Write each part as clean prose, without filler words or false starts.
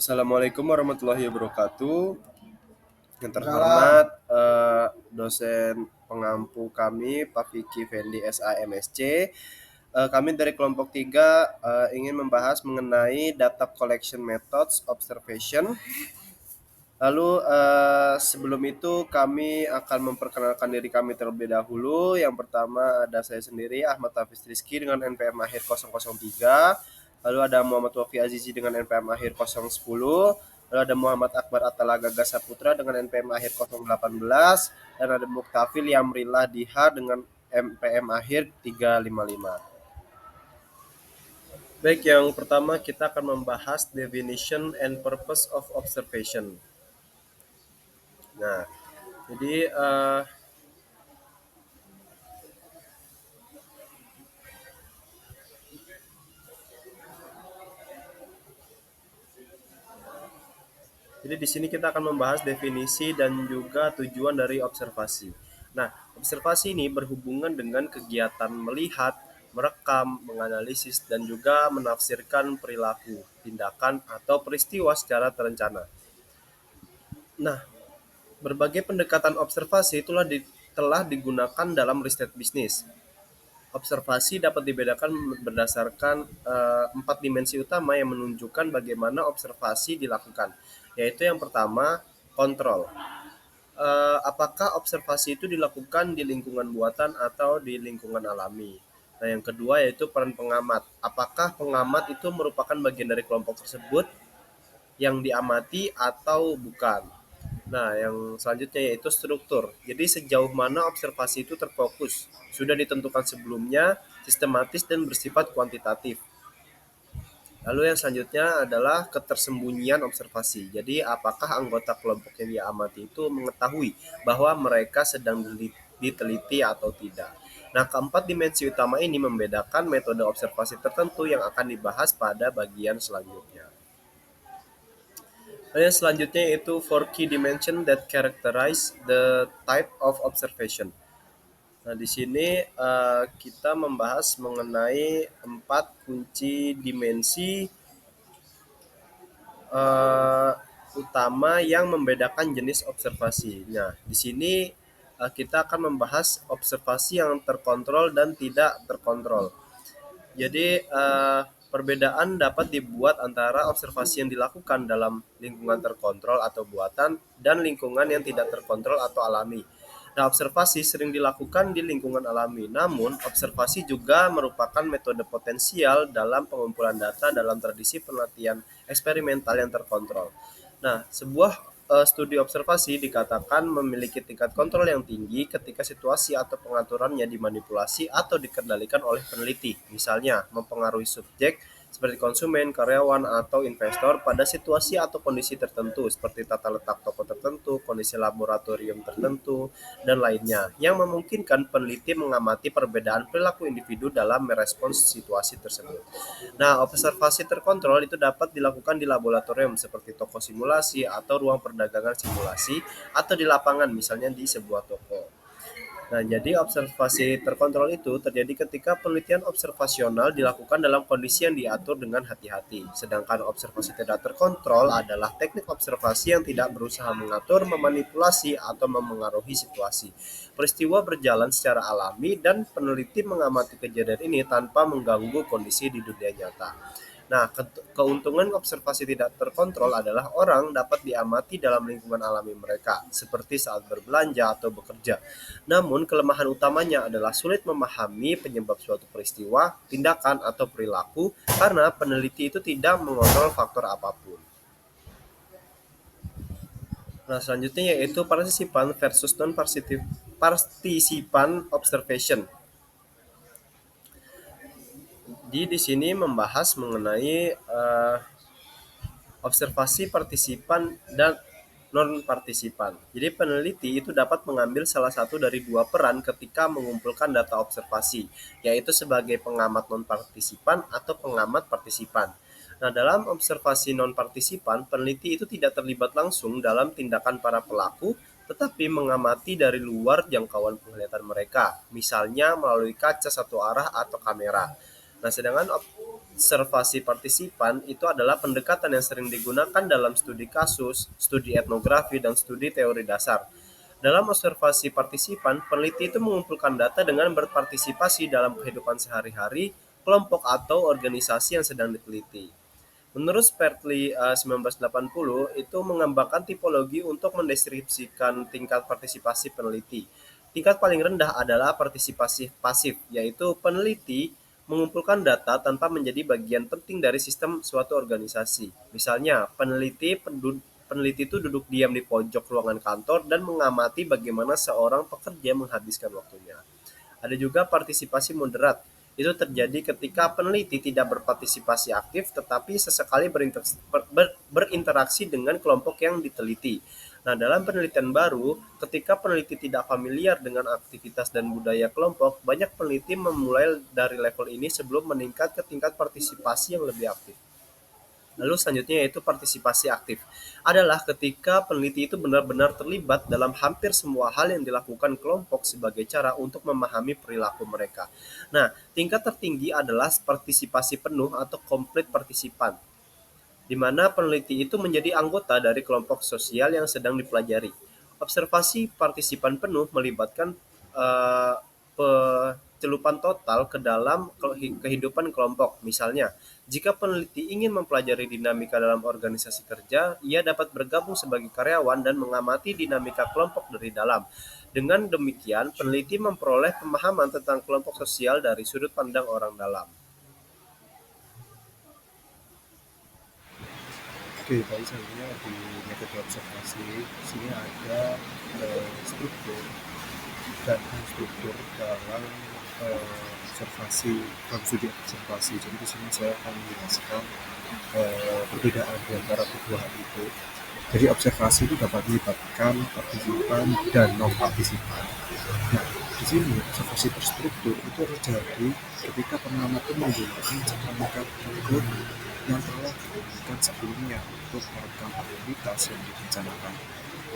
Assalamualaikum warahmatullahi wabarakatuh. Yang Salam. terhormat dosen pengampu kami Pak Vicky Fendi SAMSC. Kami dari kelompok 3 ingin membahas mengenai data collection methods observation. Lalu sebelum itu kami akan memperkenalkan diri kami terlebih dahulu. Yang pertama ada saya sendiri Ahmad Hafiz Rizky dengan NPM akhir 003. Lalu ada Muhammad Wafi Azizi dengan NPM akhir 010. Lalu ada Muhammad Akbar Atalaga Gasaputra dengan NPM akhir 018. Dan ada Muktafil Yamrillah Diha dengan NPM akhir 355. Baik, yang pertama kita akan membahas definition and purpose of observation. Nah, jadi di sini kita akan membahas definisi dan juga tujuan dari observasi. Nah, observasi ini berhubungan dengan kegiatan melihat, merekam, menganalisis, dan juga menafsirkan perilaku, tindakan, atau peristiwa secara terencana. Nah, berbagai pendekatan observasi telah digunakan dalam riset bisnis. Observasi dapat dibedakan berdasarkan empat dimensi utama yang menunjukkan bagaimana observasi dilakukan, yaitu yang pertama, kontrol. Apakah observasi itu dilakukan di lingkungan buatan atau di lingkungan alami? Nah, yang kedua yaitu peran pengamat. Apakah pengamat itu merupakan bagian dari kelompok tersebut yang diamati atau bukan? Nah, yang selanjutnya yaitu struktur. Jadi sejauh mana observasi itu terfokus, sudah ditentukan sebelumnya, sistematis dan bersifat kuantitatif. Lalu yang selanjutnya adalah ketersembunyian observasi. Jadi apakah anggota kelompok yang diamati itu mengetahui bahwa mereka sedang diteliti atau tidak. Nah, keempat dimensi utama ini membedakan metode observasi tertentu yang akan dibahas pada bagian selanjutnya. Lalu yang selanjutnya yaitu four key dimension that characterize the type of observation. Nah, di sini kita membahas mengenai empat kunci dimensi uh, utama yang membedakan jenis observasi. Nah, di sini kita akan membahas observasi yang terkontrol dan tidak terkontrol. Jadi perbedaan dapat dibuat antara observasi yang dilakukan dalam lingkungan terkontrol atau buatan dan lingkungan yang tidak terkontrol atau alami. Nah, observasi sering dilakukan di lingkungan alami, namun observasi juga merupakan metode potensial dalam pengumpulan data dalam tradisi penelitian eksperimental yang terkontrol. Nah, sebuah studi observasi dikatakan memiliki tingkat kontrol yang tinggi ketika situasi atau pengaturannya dimanipulasi atau dikendalikan oleh peneliti, misalnya mempengaruhi subjek seperti konsumen, karyawan, atau investor pada situasi atau kondisi tertentu seperti tata letak toko tertentu, kondisi laboratorium tertentu, dan lainnya, yang memungkinkan peneliti mengamati perbedaan perilaku individu dalam merespons situasi tersebut. Nah, observasi terkontrol itu dapat dilakukan di laboratorium seperti toko simulasi atau ruang perdagangan simulasi atau di lapangan misalnya di sebuah toko. Nah, jadi observasi terkontrol itu terjadi ketika penelitian observasional dilakukan dalam kondisi yang diatur dengan hati-hati. Sedangkan observasi tidak terkontrol adalah teknik observasi yang tidak berusaha mengatur, memanipulasi, atau memengaruhi situasi. Peristiwa berjalan secara alami dan peneliti mengamati kejadian ini tanpa mengganggu kondisi di dunia nyata. Nah, keuntungan observasi tidak terkontrol adalah orang dapat diamati dalam lingkungan alami mereka, seperti saat berbelanja atau bekerja. Namun, kelemahan utamanya adalah sulit memahami penyebab suatu peristiwa, tindakan, atau perilaku karena peneliti itu tidak mengontrol faktor apapun. Nah, selanjutnya yaitu partisipan versus non-partisipan observation. Di sini membahas mengenai observasi partisipan dan non-partisipan. Jadi peneliti itu dapat mengambil salah satu dari dua peran ketika mengumpulkan data observasi, yaitu sebagai pengamat non-partisipan atau pengamat partisipan. Nah, dalam observasi non-partisipan, peneliti itu tidak terlibat langsung dalam tindakan para pelaku, tetapi mengamati dari luar jangkauan penglihatan mereka, misalnya melalui kaca satu arah atau kamera. Nah, observasi partisipan itu adalah pendekatan yang sering digunakan dalam studi kasus, studi etnografi, dan studi teori dasar. Dalam observasi partisipan, peneliti itu mengumpulkan data dengan berpartisipasi dalam kehidupan sehari-hari, kelompok atau organisasi yang sedang diteliti. Menurut Spertley 1980, itu mengembangkan tipologi untuk mendeskripsikan tingkat partisipasi peneliti. Tingkat paling rendah adalah partisipasi pasif, yaitu peneliti mengumpulkan data tanpa menjadi bagian penting dari sistem suatu organisasi. Misalnya, peneliti itu duduk diam di pojok ruangan kantor dan mengamati bagaimana seorang pekerja menghabiskan waktunya. Ada juga partisipasi moderat. Itu terjadi ketika peneliti tidak berpartisipasi aktif tetapi sesekali berinteraksi dengan kelompok yang diteliti. Nah, dalam penelitian baru, ketika peneliti tidak familiar dengan aktivitas dan budaya kelompok, banyak peneliti memulai dari level ini sebelum meningkat ke tingkat partisipasi yang lebih aktif. Lalu selanjutnya yaitu partisipasi aktif. Adalah ketika peneliti itu benar-benar terlibat dalam hampir semua hal yang dilakukan kelompok sebagai cara untuk memahami perilaku mereka. Nah, tingkat tertinggi adalah partisipasi penuh atau complete partisipan, di mana peneliti itu menjadi anggota dari kelompok sosial yang sedang dipelajari. Observasi partisipan penuh melibatkan eh, pencelupan total ke dalam kehidupan kelompok. Misalnya, jika peneliti ingin mempelajari dinamika dalam organisasi kerja, ia dapat bergabung sebagai karyawan dan mengamati dinamika kelompok dari dalam. Dengan demikian, peneliti memperoleh pemahaman tentang kelompok sosial dari sudut pandang orang dalam. Oke, tadi sebenarnya di metode observasi di sini ada struktur dan struktur dalam observasi, dalam studi observasi. Jadi di sini saya akan menjelaskan perbedaan di antara kedua hal itu. Jadi observasi itu dapat melibatkan partisipan dan non partisipan. Nah, di sini observasi terstruktur itu terjadi ketika pengamat itu menggunakan cara metode yang telah diberikan sebelumnya untuk merekam aktivitas yang direncanakan.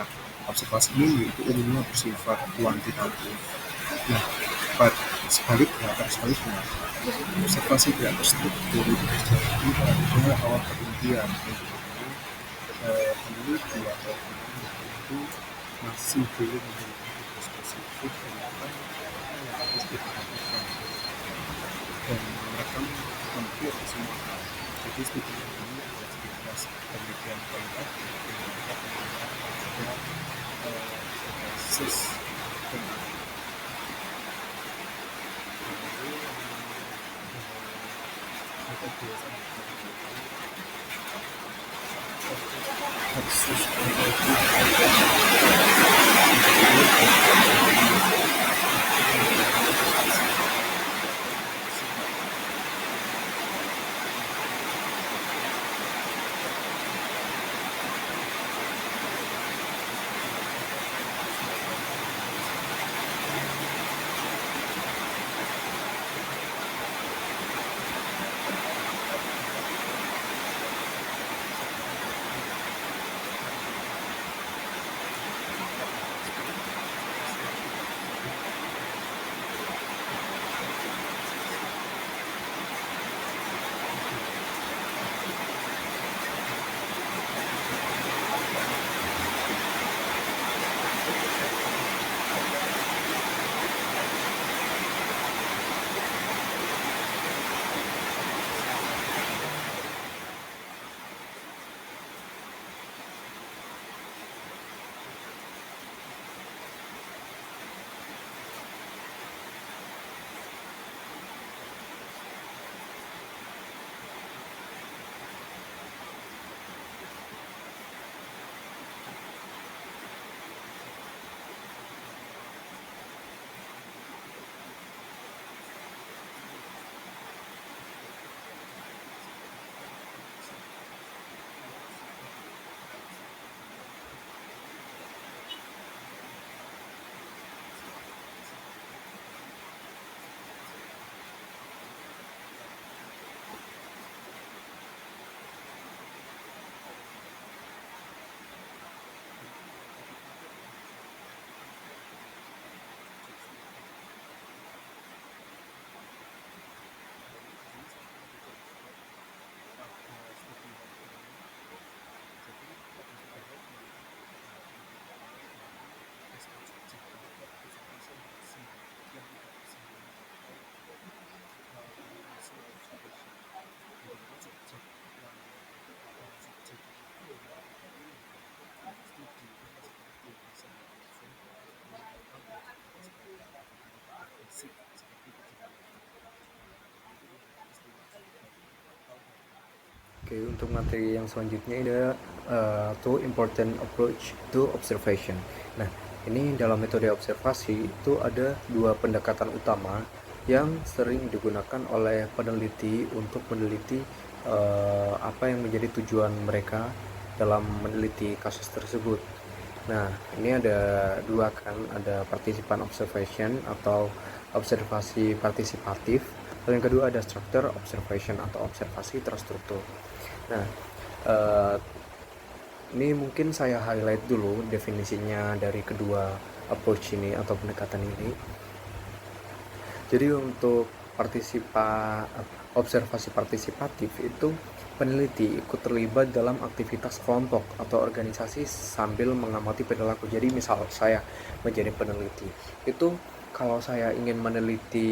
Nah, observasi ini itu umumnya bersifat kuantitatif. Nah, sebaliknya, observasi tidak terstruktur itu terjadi pada awal penelitian, peneliti atau peneliti itu masih belum memiliki spesifik tentang apa yang harus diperhatikan dan mereka hampir semua hal. Jadi studi ini adalah aktivitas penelitian kualitatif yang dapat menggunakan pada basis tentang metode versus Oke, untuk materi yang selanjutnya ada two important approach to observation. Nah, ini dalam metode observasi itu ada dua pendekatan utama yang sering digunakan oleh peneliti untuk meneliti apa yang menjadi tujuan mereka dalam meneliti kasus tersebut. Nah, ini ada dua kan, ada participan observation atau observasi partisipatif, dan yang kedua ada structure observation atau observasi terstruktur. Nah, eh, ini mungkin saya highlight dulu definisinya dari kedua approach ini atau pendekatan ini. Jadi untuk observasi partisipatif itu peneliti ikut terlibat dalam aktivitas kelompok atau organisasi sambil mengamati perilaku. Jadi misal saya menjadi peneliti, itu kalau saya ingin meneliti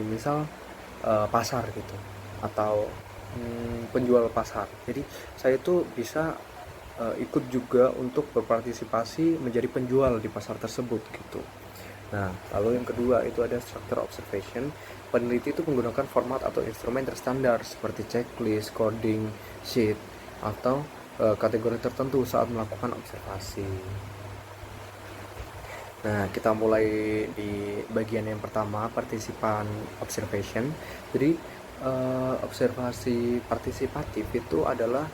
misal pasar gitu atau penjual pasar. Jadi saya itu bisa ikut juga untuk berpartisipasi menjadi penjual di pasar tersebut gitu. Nah, lalu yang kedua itu ada structure observation. Peneliti itu menggunakan format atau instrumen terstandar seperti checklist, coding, sheet, atau kategori tertentu saat melakukan observasi. Nah, kita mulai di bagian yang pertama, partisipan observation. Jadi, observasi partisipatif itu adalah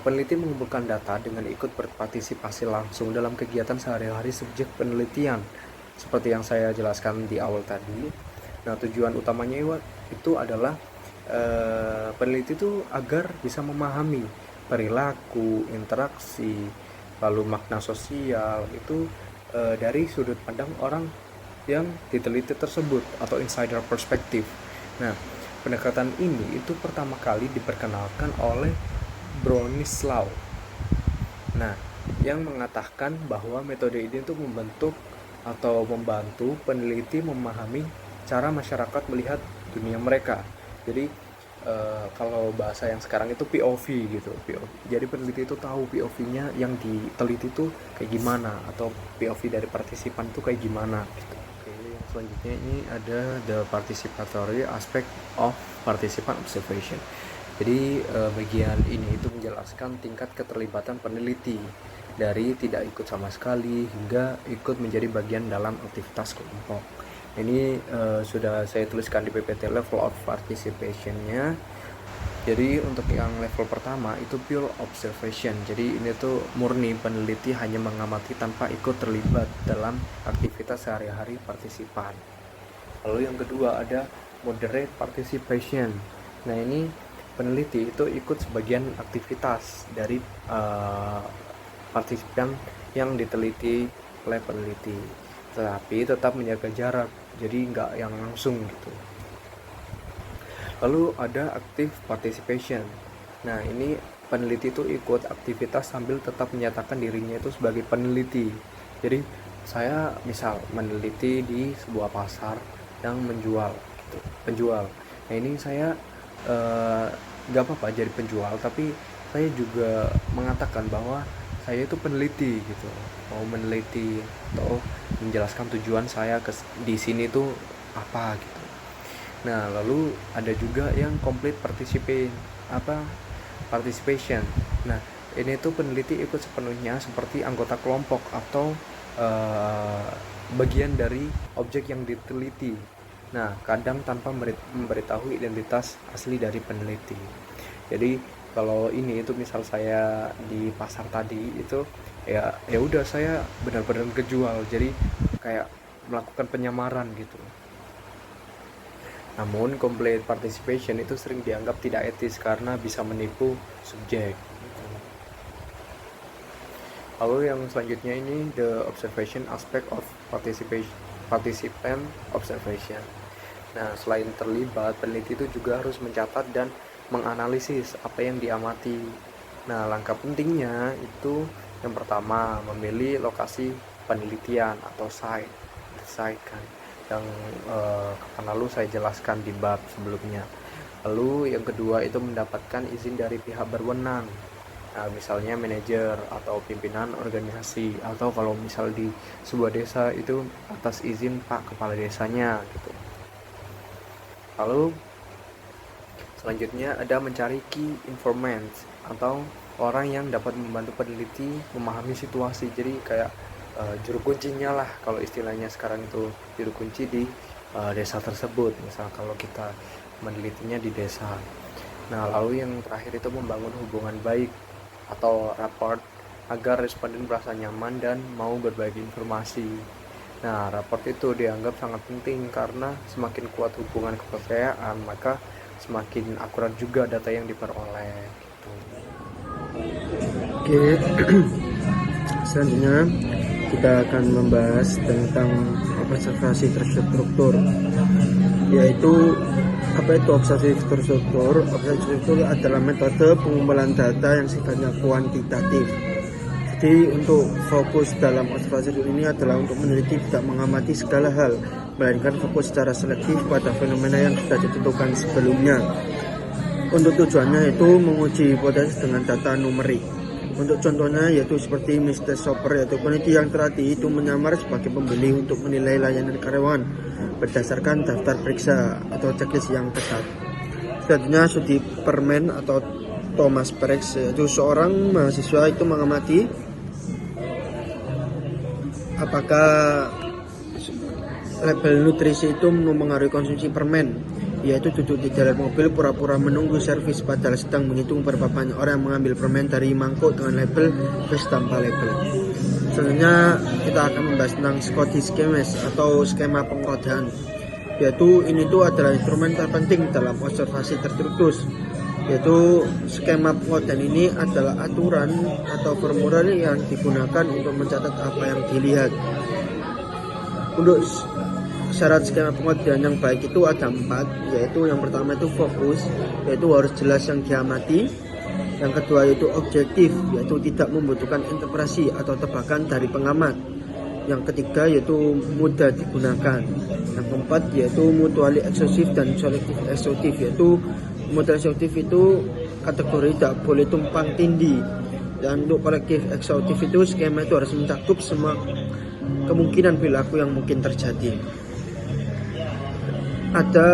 peneliti mengumpulkan data dengan ikut berpartisipasi langsung dalam kegiatan sehari-hari subjek penelitian. Seperti yang saya jelaskan di awal tadi. Nah, tujuan utamanya itu adalah peneliti itu agar bisa memahami perilaku, interaksi, lalu makna sosial itu dari sudut pandang orang yang diteliti tersebut atau insider perspective. Nah, pendekatan ini itu pertama kali diperkenalkan oleh Bronislaw. Nah, yang mengatakan bahwa metode ini untuk membentuk atau membantu peneliti memahami cara masyarakat melihat dunia mereka. Jadi kalau bahasa yang sekarang itu POV gitu. POV. Jadi peneliti itu tahu POV-nya yang diteliti itu kayak gimana atau POV dari partisipan itu kayak gimana gitu. Oke, yang selanjutnya ini ada the participatory aspect of participant observation. Jadi bagian ini itu menjelaskan tingkat keterlibatan peneliti dari tidak ikut sama sekali hingga ikut menjadi bagian dalam aktivitas kelompok. Ini sudah saya tuliskan di PPT level of participation-nya. Jadi untuk yang level pertama itu pure observation. Jadi ini tuh murni peneliti hanya mengamati tanpa ikut terlibat dalam aktivitas sehari-hari partisipan. Lalu yang kedua ada moderate participation. Nah, ini peneliti itu ikut sebagian aktivitas dari partisipan yang diteliti oleh peneliti, tetapi tetap menjaga jarak, jadi nggak yang langsung gitu. Lalu ada active participation. Nah, ini peneliti itu ikut aktivitas sambil tetap menyatakan dirinya itu sebagai peneliti. Jadi saya misal meneliti di sebuah pasar yang menjual gitu, penjual. Nah, ini saya nggak apa-apa jadi penjual, tapi saya juga mengatakan bahwa saya itu peneliti gitu, mau meneliti atau menjelaskan tujuan saya di sini tuh apa gitu. Nah, lalu ada juga yang complete participation. Nah, ini tuh peneliti ikut sepenuhnya seperti anggota kelompok atau bagian dari objek yang diteliti. Nah, kadang tanpa memberitahu identitas asli dari peneliti. Jadi kalau ini itu misal saya di pasar tadi itu ya udah saya benar-benar kejual. Jadi kayak melakukan penyamaran gitu. Namun complete participation itu sering dianggap tidak etis karena bisa menipu subjek. Lalu yang selanjutnya ini the observation aspect of participant observation. Nah, selain terlibat, peneliti itu juga harus mencatat dan menganalisis apa yang diamati. Nah, langkah pentingnya itu yang pertama memilih lokasi penelitian atau site kan, yang kapan lalu saya jelaskan di bab sebelumnya. Lalu yang kedua itu mendapatkan izin dari pihak berwenang. Nah, misalnya manajer atau pimpinan organisasi, atau kalau misal di sebuah desa itu atas izin Pak Kepala Desanya gitu. Lalu Selanjutnya ada mencari key informants atau orang yang dapat membantu peneliti memahami situasi. Jadi kayak juru kuncinya lah kalau istilahnya sekarang itu, juru kunci di desa tersebut. Misal kalau kita menelitinya di desa. Nah, lalu yang terakhir itu membangun hubungan baik atau rapport agar responden merasa nyaman dan mau berbagi informasi. Nah, rapport itu dianggap sangat penting karena semakin kuat hubungan kepercayaan, maka semakin akurat juga data yang diperoleh gitu. Oke, selanjutnya kita akan membahas tentang observasi terstruktur, yaitu apa itu observasi terstruktur? Observasi terstruktur adalah metode pengumpulan data yang sifatnya kuantitatif. Jadi untuk fokus dalam observasi ini adalah untuk meneliti, tidak mengamati segala hal, melainkan fokus secara selektif pada fenomena yang sudah ditentukan sebelumnya. Untuk tujuannya itu menguji hipotesis dengan data numerik. Untuk contohnya yaitu seperti Mr. Shopper, yaitu peneliti yang terhati itu menyamar sebagai pembeli untuk menilai layanan karyawan berdasarkan daftar periksa atau checklist yang ketat. Selanjutnya studi Perman atau Thomas Perks, yaitu seorang mahasiswa itu mengamati apakah label nutrisi itu mempengaruhi konsumsi permen, yaitu duduk di dalam mobil pura-pura menunggu servis padahal sedang menghitung berapa banyak orang yang mengambil permen dari mangkuk dengan label plus tanpa label. Selanjutnya kita akan membahas tentang Scottish Schemes atau skema pengkodaan, yaitu ini tuh adalah instrumen terpenting dalam observasi terstruktur. Yaitu skema pengkodaan ini adalah aturan atau formulir yang digunakan untuk mencatat apa yang dilihat. Untuk syarat skema pengkodaan yang baik itu ada 4, yaitu yang pertama itu fokus, yaitu harus jelas yang diamati. Yang kedua yaitu objektif, yaitu tidak membutuhkan interpretasi atau tebakan dari pengamat. Yang ketiga yaitu mudah digunakan. Yang keempat yaitu mutually exclusive dan selective exclusive, yaitu mutually exclusive itu kategori tidak boleh tumpang tindih, dan untuk kolektif exclusive itu skema itu harus mencakup semua kemungkinan perilaku yang mungkin terjadi. Ada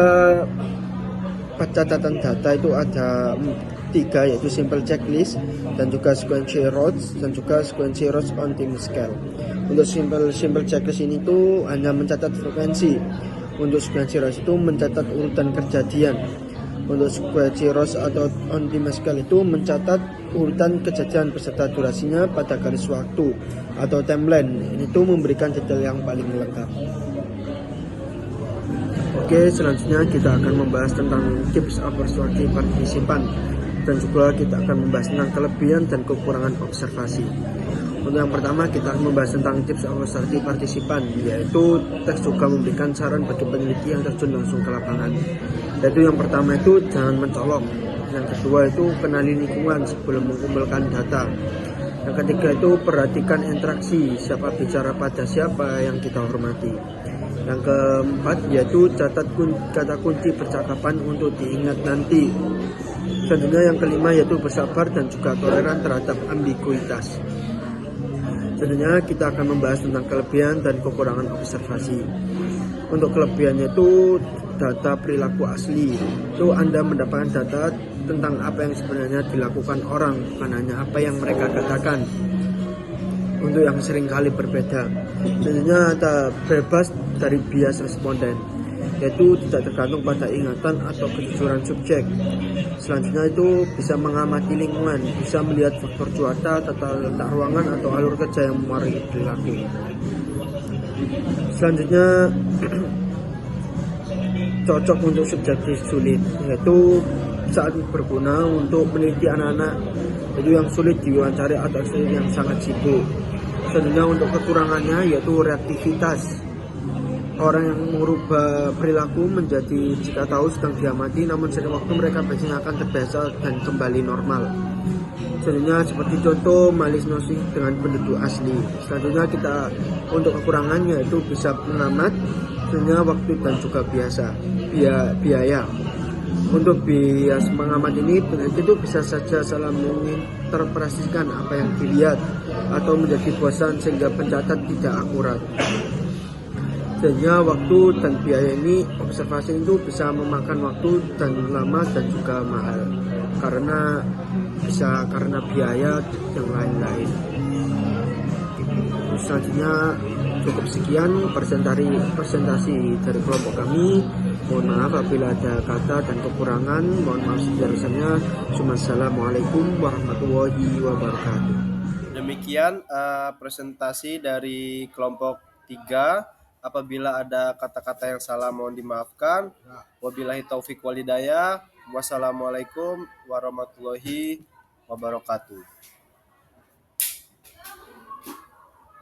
catatan data itu ada 3, yaitu simple checklist dan juga sequential rows dan juga sequential rows on time scale. Untuk simple checklist ini tuh hanya mencatat frekuensi. Untuk sequential rows itu mencatat urutan kejadian. Untuk sequential rows atau on time scale itu mencatat urutan kejadian beserta durasinya pada garis waktu atau timeline. Ini tuh memberikan detail yang paling lengkap. Oke, selanjutnya kita akan membahas tentang tips observasi partisipan, dan juga kita akan membahas tentang kelebihan dan kekurangan observasi. Untuk yang pertama kita akan membahas tentang tips observasi partisipan, yaitu teks juga memberikan saran bagi peneliti yang terjun langsung ke lapangan. Yaitu yang pertama itu jangan mencolok, yang kedua itu kenali lingkungan sebelum mengumpulkan data, yang ketiga itu perhatikan interaksi, siapa bicara pada siapa yang kita hormati. Yang keempat yaitu catat kata kunci percakapan untuk diingat nanti. Selanjutnya yang kelima yaitu bersabar dan juga toleran terhadap ambiguitas. Selanjutnya kita akan membahas tentang kelebihan dan kekurangan observasi. Untuk kelebihannya itu data perilaku asli. Itu Anda mendapatkan data tentang apa yang sebenarnya dilakukan orang, bukan hanya apa yang mereka katakan. Untuk yang sering kali berbeda. Selanjutnya ada bebas dari bias responden, yaitu tidak tergantung pada ingatan atau kejujuran subjek. Selanjutnya itu bisa mengamati lingkungan, bisa melihat faktor cuaca, tata letak ruangan atau alur kerja yang mempengaruhi perilaku. Selanjutnya cocok untuk subjektif sulit, yaitu saat berguna untuk meneliti anak-anak itu yang sulit diwawancari atau yang sangat sibuk. Selanjutnya untuk kekurangannya yaitu reaktivitas. Orang yang mengubah perilaku menjadi jika tahu sedang diamati, namun sering waktu mereka biasanya akan terbiasa dan kembali normal. Selanjutnya seperti contoh maliciousness dengan penduduk asli. Selanjutnya kita untuk kekurangannya itu bisa mengamat, selanjutnya waktu dan juga biaya. Untuk bias mengamat ini peneliti itu bisa saja salah menginterpretasikan apa yang dilihat atau menjadi bosan sehingga pencatat tidak akurat. Sehingga waktu dan biaya ini, observasi itu bisa memakan waktu dan lama dan juga mahal karena biaya yang lain-lain. Selanjutnya cukup sekian presentasi dari kelompok kami. Mohon maaf apabila ada kata dan kekurangan. Mohon maaf sebesar-besarnya. Assalamualaikum warahmatullahi wabarakatuh. Demikian presentasi dari kelompok 3. Apabila ada kata-kata yang salah mohon dimaafkan. Wabillahi taufik walhidayah. Wassalamualaikum warahmatullahi wabarakatuh.